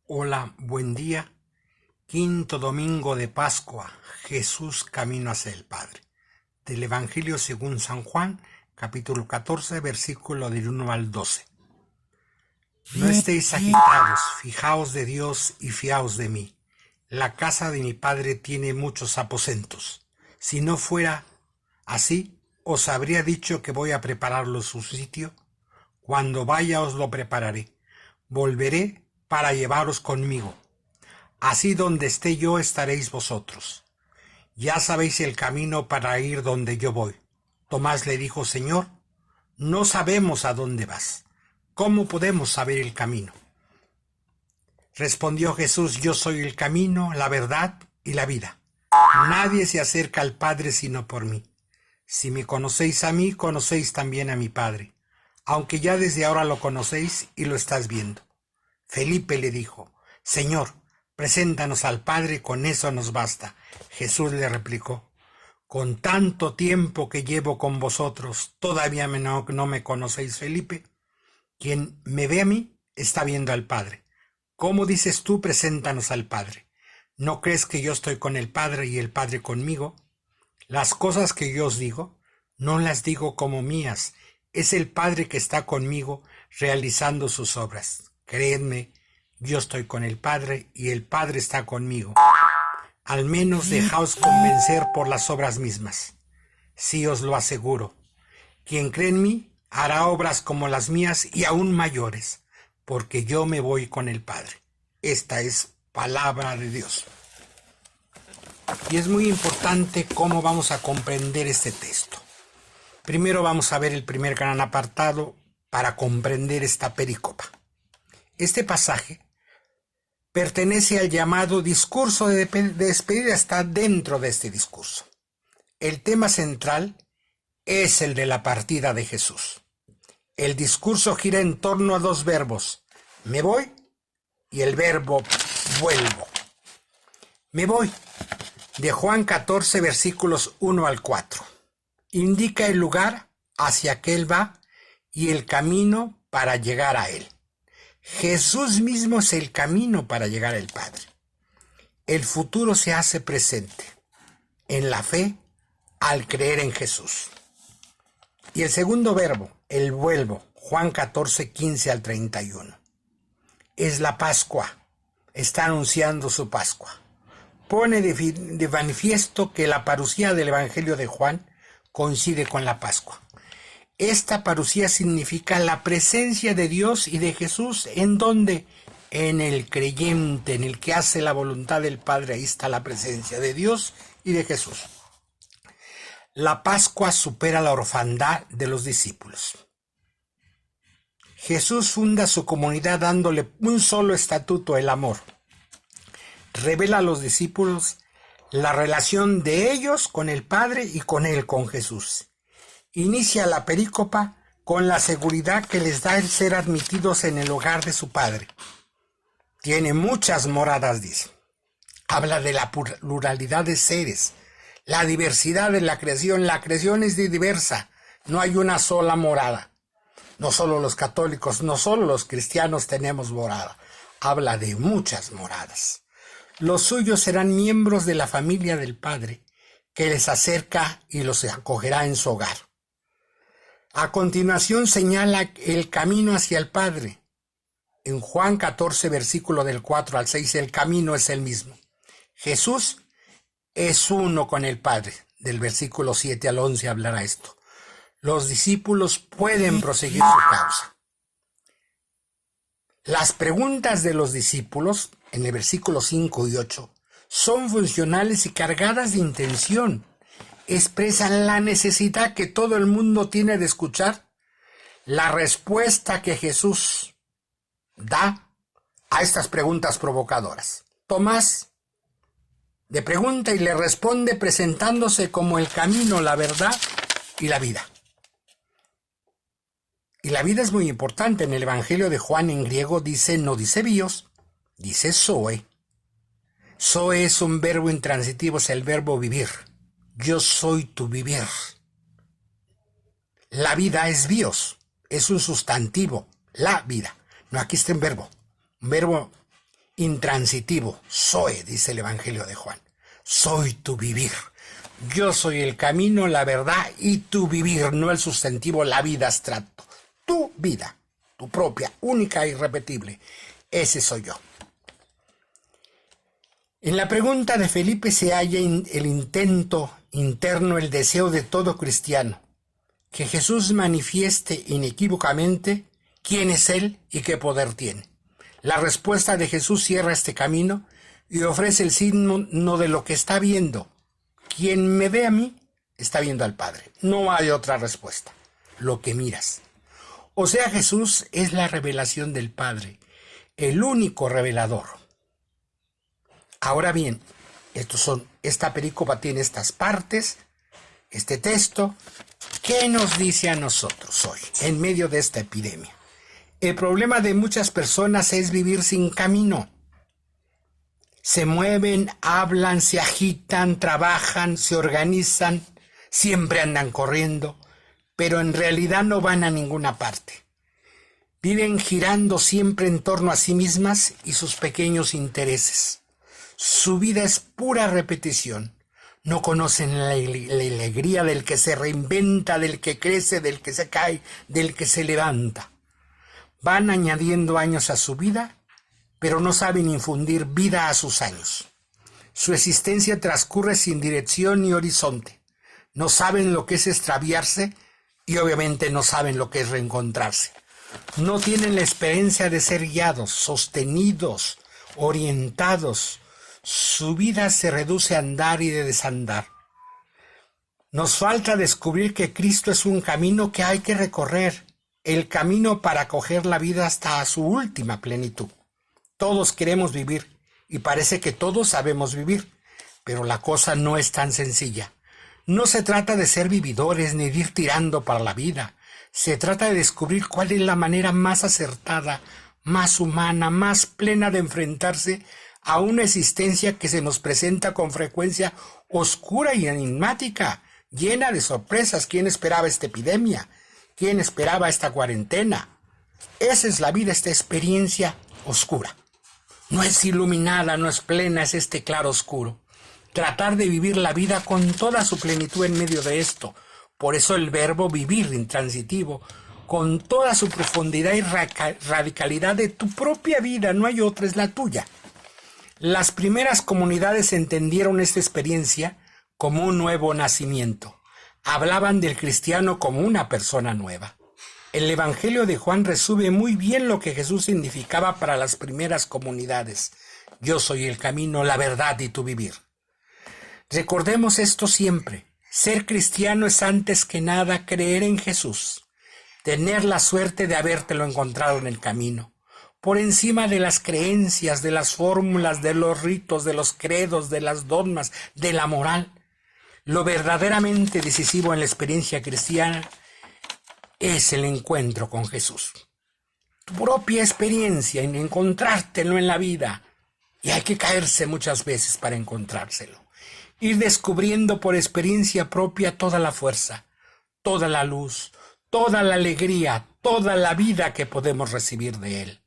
Hola, buen día. Quinto domingo de Pascua. Jesús camino hacia el Padre. Del Evangelio según San Juan, capítulo 14, versículo del 1 al 12. No estéis agitados, fijaos de Dios y fiaos de mí. La casa de mi Padre tiene muchos aposentos. Si no fuera así, os habría dicho que voy a prepararlos su sitio. Cuando vaya os lo prepararé. Volveré para llevaros conmigo. Así donde esté yo estaréis vosotros. Ya sabéis el camino para ir donde yo voy. Tomás le dijo: Señor, no sabemos a dónde vas. ¿Cómo podemos saber el camino? Respondió Jesús: Yo soy el camino, la verdad y la vida. Nadie se acerca al Padre sino por mí. Si me conocéis a mí, conocéis también a mi Padre, aunque ya desde ahora lo conocéis y lo estás viendo. Felipe le dijo: Señor, preséntanos al Padre, con eso nos basta. Jesús le replicó: Con tanto tiempo que llevo con vosotros, ¿todavía no me conocéis, Felipe? Quien me ve a mí, está viendo al Padre. ¿Cómo dices tú, preséntanos al Padre? ¿No crees que yo estoy con el Padre y el Padre conmigo? Las cosas que yo os digo, no las digo como mías. Es el Padre que está conmigo realizando sus obras. Creedme, yo estoy con el Padre y el Padre está conmigo. Al menos dejaos convencer por las obras mismas. Sí os lo aseguro. Quien cree en mí hará obras como las mías y aún mayores, porque yo me voy con el Padre. Esta es palabra de Dios. Y es muy importante cómo vamos a comprender este texto. Primero vamos a ver el primer gran apartado para comprender esta pericopa. Este pasaje pertenece al llamado discurso de despedida, está dentro de este discurso. El tema central es el de la partida de Jesús. El discurso gira en torno a dos verbos: me voy y el verbo vuelvo. Me voy, de Juan 14, versículos 1 al 4. Indica el lugar hacia que él va y el camino para llegar a él. Jesús mismo es el camino para llegar al Padre. El futuro se hace presente en la fe al creer en Jesús. Y el segundo verbo, el vuelvo, Juan 14, 15 al 31. Es la Pascua, está anunciando su Pascua. Pone de manifiesto que la parusía del Evangelio de Juan coincide con la Pascua. Esta parusía significa la presencia de Dios y de Jesús. ¿En dónde? En el creyente, en el que hace la voluntad del Padre. Ahí está la presencia de Dios y de Jesús. La Pascua supera la orfandad de los discípulos. Jesús funda su comunidad dándole un solo estatuto: el amor. Revela a los discípulos la relación de ellos con el Padre y con él, con Jesús. Inicia la perícopa con la seguridad que les da el ser admitidos en el hogar de su Padre. Tiene muchas moradas, dice. Habla de la pluralidad de seres, la diversidad de la creación. La creación es diversa, no hay una sola morada. No solo los católicos, no solo los cristianos tenemos morada. Habla de muchas moradas. Los suyos serán miembros de la familia del Padre, que les acerca y los acogerá en su hogar. A continuación señala el camino hacia el Padre. En Juan 14, versículo del 4 al 6, el camino es el mismo. Jesús es uno con el Padre. Del versículo 7 al 11 hablará esto. Los discípulos pueden proseguir su causa. Las preguntas de los discípulos, en el versículo 5 y 8, son funcionales y cargadas de intención. Expresan la necesidad que todo el mundo tiene de escuchar la respuesta que Jesús da a estas preguntas provocadoras. Tomás le pregunta y le responde presentándose como el camino, la verdad y la vida. Y la vida es muy importante. En el Evangelio de Juan, en griego, no dice bios, dice zoe. Zoe es un verbo intransitivo, es el verbo vivir. Yo soy tu vivir. La vida es bios, es un sustantivo, la vida. No, aquí está un verbo intransitivo. Soy, dice el Evangelio de Juan. Soy tu vivir. Yo soy el camino, la verdad y tu vivir, no el sustantivo, la vida abstracto. Tu vida, tu propia, única e irrepetible. Ese soy yo. En la pregunta de Felipe se halla el intento interno, el deseo de todo cristiano, que Jesús manifieste inequívocamente quién es Él y qué poder tiene. La respuesta de Jesús cierra este camino y ofrece el signo de lo que está viendo. Quien me ve a mí, está viendo al Padre. No hay otra respuesta. Lo que miras. O sea, Jesús es la revelación del Padre, el único revelador. Ahora bien, esta perícopa tiene estas partes, este texto. ¿Qué nos dice a nosotros hoy, en medio de esta epidemia? El problema de muchas personas es vivir sin camino. Se mueven, hablan, se agitan, trabajan, se organizan, siempre andan corriendo, pero en realidad no van a ninguna parte. Viven girando siempre en torno a sí mismas y sus pequeños intereses. Su vida es pura repetición. No conocen la alegría del que se reinventa, del que crece, del que se cae, del que se levanta. Van añadiendo años a su vida, pero no saben infundir vida a sus años. Su existencia transcurre sin dirección ni horizonte. No saben lo que es extraviarse y obviamente no saben lo que es reencontrarse. No tienen la experiencia de ser guiados, sostenidos, orientados. Su vida se reduce a andar y de desandar. Nos falta descubrir que Cristo es un camino que hay que recorrer, el camino para coger la vida hasta su última plenitud. Todos queremos vivir y parece que todos sabemos vivir, pero la cosa no es tan sencilla. No se trata de ser vividores ni de ir tirando para la vida. Se trata de descubrir cuál es la manera más acertada, más humana, más plena de enfrentarse a una existencia que se nos presenta con frecuencia oscura y enigmática, llena de sorpresas. ¿Quién esperaba esta epidemia? ¿Quién esperaba esta cuarentena? Esa es la vida, esta experiencia oscura. No es iluminada, no es plena, es este claro oscuro. Tratar de vivir la vida con toda su plenitud en medio de esto. Por eso el verbo vivir intransitivo, con toda su profundidad y radicalidad de tu propia vida, no hay otra, es la tuya. Las primeras comunidades entendieron esta experiencia como un nuevo nacimiento. Hablaban del cristiano como una persona nueva. El Evangelio de Juan resume muy bien lo que Jesús significaba para las primeras comunidades. Yo soy el camino, la verdad y tu vivir. Recordemos esto siempre. Ser cristiano es antes que nada creer en Jesús. Tener la suerte de habértelo encontrado en el camino. Por encima de las creencias, de las fórmulas, de los ritos, de los credos, de las dogmas, de la moral. Lo verdaderamente decisivo en la experiencia cristiana es el encuentro con Jesús. Tu propia experiencia en encontrártelo en la vida. Y hay que caerse muchas veces para encontrárselo. Ir descubriendo por experiencia propia toda la fuerza, toda la luz, toda la alegría, toda la vida que podemos recibir de Él.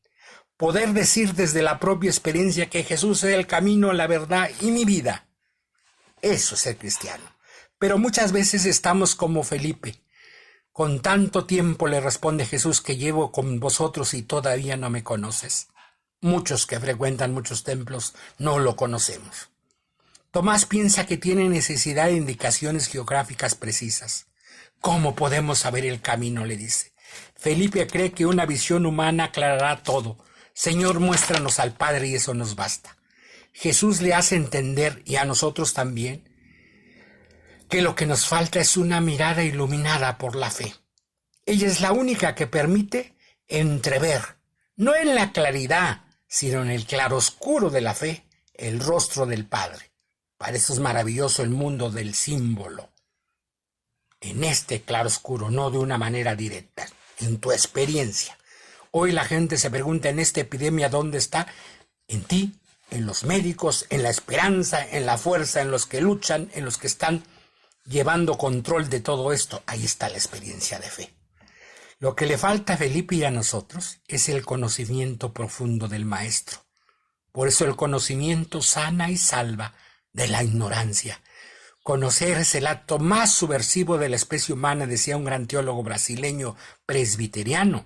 Poder decir desde la propia experiencia que Jesús es el camino, la verdad y mi vida. Eso es ser cristiano. Pero muchas veces estamos como Felipe. Con tanto tiempo le responde Jesús que llevo con vosotros y todavía no me conoces. Muchos que frecuentan muchos templos no lo conocemos. Tomás piensa que tiene necesidad de indicaciones geográficas precisas. ¿Cómo podemos saber el camino?, le dice. Felipe cree que una visión humana aclarará todo. Señor, muéstranos al Padre y eso nos basta. Jesús le hace entender, y a nosotros también, que lo que nos falta es una mirada iluminada por la fe. Ella es la única que permite entrever, no en la claridad, sino en el claroscuro de la fe, el rostro del Padre. Para eso es maravilloso el mundo del símbolo. En este claroscuro, no de una manera directa, en tu experiencia. Hoy la gente se pregunta en esta epidemia ¿dónde está? En ti, en los médicos, en la esperanza, en la fuerza, en los que luchan, en los que están llevando control de todo esto. Ahí está la experiencia de fe. Lo que le falta a Felipe y a nosotros es el conocimiento profundo del Maestro. Por eso el conocimiento sana y salva de la ignorancia. Conocer es el acto más subversivo de la especie humana, decía un gran teólogo brasileño presbiteriano.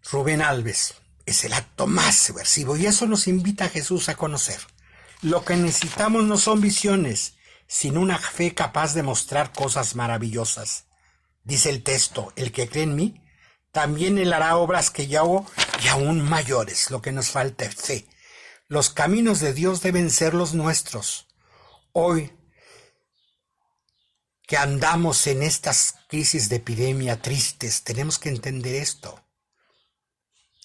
Rubén Alves, es el acto más subversivo y eso nos invita a Jesús a conocer. Lo que necesitamos no son visiones, sino una fe capaz de mostrar cosas maravillosas. Dice el texto, el que cree en mí, también él hará obras que yo hago y aún mayores. Lo que nos falta es fe. Los caminos de Dios deben ser los nuestros. Hoy que andamos en estas crisis de epidemia tristes, tenemos que entender esto.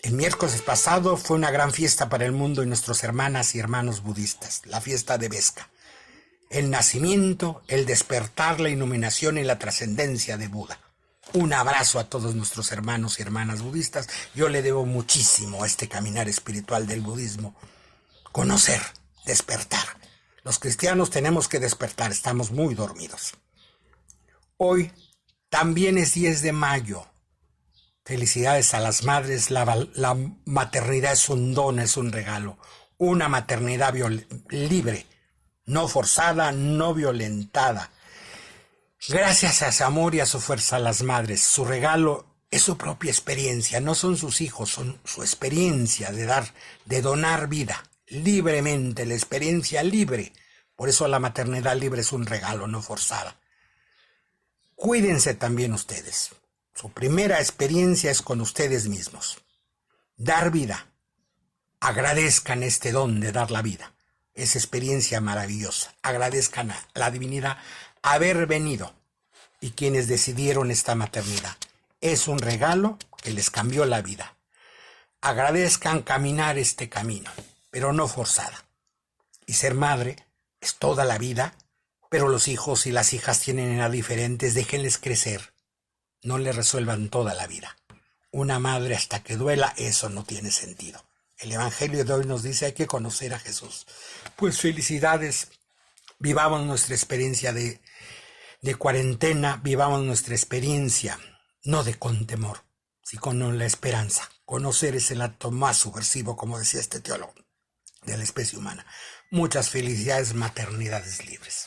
El miércoles pasado fue una gran fiesta para el mundo y nuestras hermanas y hermanos budistas, la fiesta de Vesca. El nacimiento, el despertar, la iluminación y la trascendencia de Buda. Un abrazo a todos nuestros hermanos y hermanas budistas. Yo le debo muchísimo a este caminar espiritual del budismo. Conocer, despertar. Los cristianos tenemos que despertar, estamos muy dormidos. Hoy también es 10 de mayo. Felicidades a las madres. La maternidad es un don, es un regalo. Una maternidad libre, no forzada, no violentada. Gracias a su amor y a su fuerza a las madres. Su regalo es su propia experiencia, no son sus hijos, son su experiencia de donar vida libremente, la experiencia libre. Por eso la maternidad libre es un regalo, no forzada. Cuídense también ustedes. Su primera experiencia es con ustedes mismos. Dar vida. Agradezcan este don de dar la vida. Es experiencia maravillosa. Agradezcan a la divinidad haber venido y quienes decidieron esta maternidad. Es un regalo que les cambió la vida. Agradezcan caminar este camino, pero no forzada. Y ser madre es toda la vida, pero los hijos y las hijas tienen edad diferentes, déjenles crecer. No les resuelvan toda la vida. Una madre hasta que duela, eso no tiene sentido. El Evangelio de hoy nos dice hay que conocer a Jesús. Pues felicidades, vivamos nuestra experiencia de cuarentena, vivamos nuestra experiencia, no de con temor, sino con la esperanza. Conocer es el acto más subversivo, como decía este teólogo, de la especie humana. Muchas felicidades, maternidades libres.